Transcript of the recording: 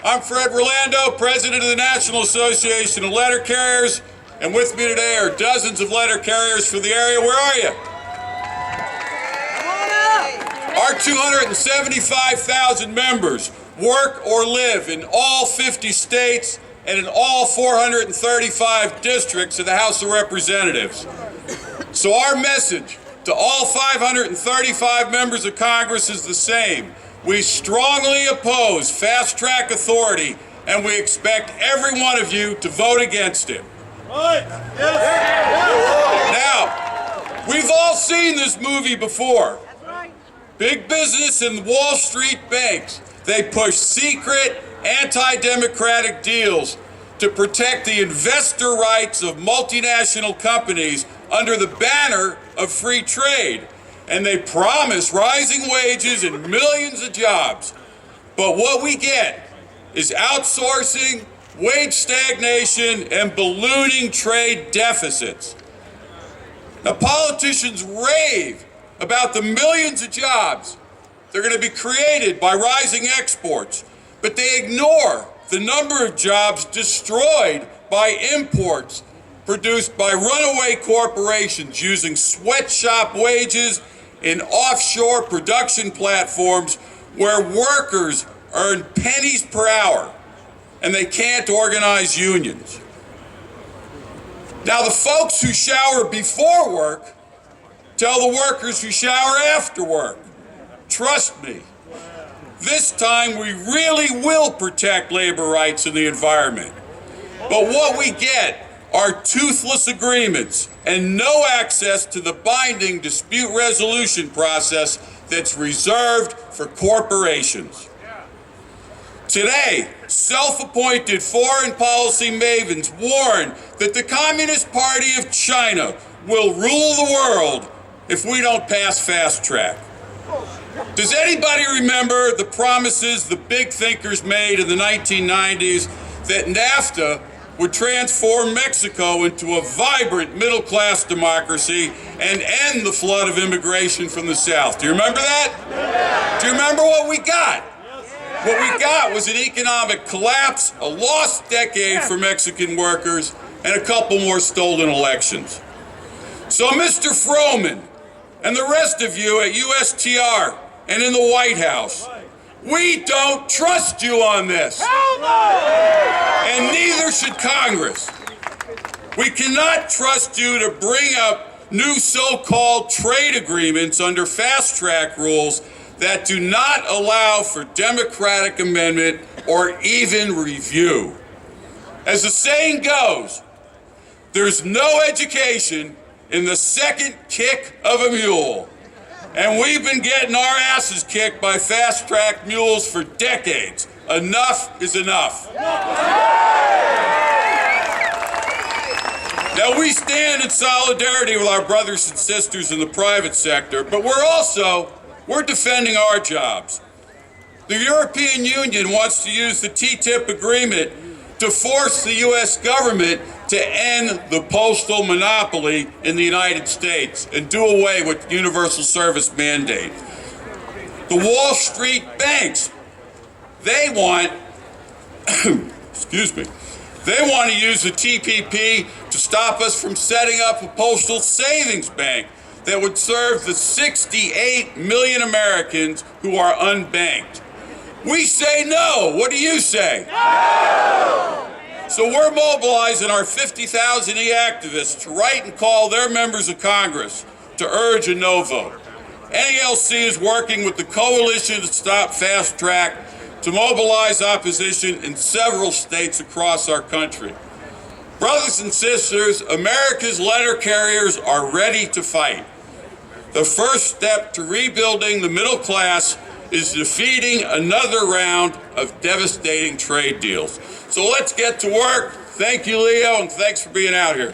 I'm Fred Rolando, President of the National Association of Letter Carriers, and with me today are dozens of letter carriers for the area. Where are you? Our 275,000 members work or live in all 50 states and in all 435 districts of the House of Representatives. So our message to all 535 members of Congress is the same. We strongly oppose fast-track authority, and we expect every one of you to vote against it. Right. Yes. Now, we've all seen this movie before. Big business and Wall Street banks, they push secret, anti-democratic deals to protect the investor rights of multinational companies under the banner of free trade. And they promise rising wages and millions of jobs. But what we get is outsourcing, wage stagnation, and ballooning trade deficits. Now, politicians rave about the millions of jobs that are going to be created by rising exports, but they ignore the number of jobs destroyed by imports produced by runaway corporations using sweatshop wages in offshore production platforms where workers earn pennies per hour and they can't organize unions. Now, the folks who shower before work tell the workers who shower after work, trust me, this time we really will protect labor rights and the environment. But what we get are toothless agreements and no access to the binding dispute resolution process that's reserved for corporations. Today, self-appointed foreign policy mavens warn that the Communist Party of China will rule the world if we don't pass fast track. Does anybody remember the promises the big thinkers made in the 1990s that NAFTA would transform Mexico into a vibrant middle-class democracy and end the flood of immigration from the South? Do you remember that? Do you remember what we got? What we got was an economic collapse, a lost decade for Mexican workers, and a couple more stolen elections. So, Mr. Froman and the rest of you at USTR and in the White House, we don't trust you on this. And neither should Congress. We cannot trust you to bring up new so-called trade agreements under fast-track rules that do not allow for democratic amendment or even review. As the saying goes, there's no education in the second kick of a mule. And we've been getting our asses kicked by fast-track mules for decades. Enough is enough. Now, we stand in solidarity with our brothers and sisters in the private sector, but we're defending our jobs. The European Union wants to use the TTIP agreement to force the U.S. government to end the postal monopoly in the United States and do away with the universal service mandate. The Wall Street banks, they want, they want to use the TPP to stop us from setting up a postal savings bank that would serve the 68 million Americans who are unbanked. We say no. What do you say? No! So we're mobilizing our 50,000 e-activists to write and call their members of Congress to urge a no vote. NALC is working with the Coalition to Stop Fast Track to mobilize opposition in several states across our country. Brothers and sisters, America's letter carriers are ready to fight. The first step to rebuilding the middle class is defeating another round of devastating trade deals. So let's get to work. Thank you, Leo, and thanks for being out here.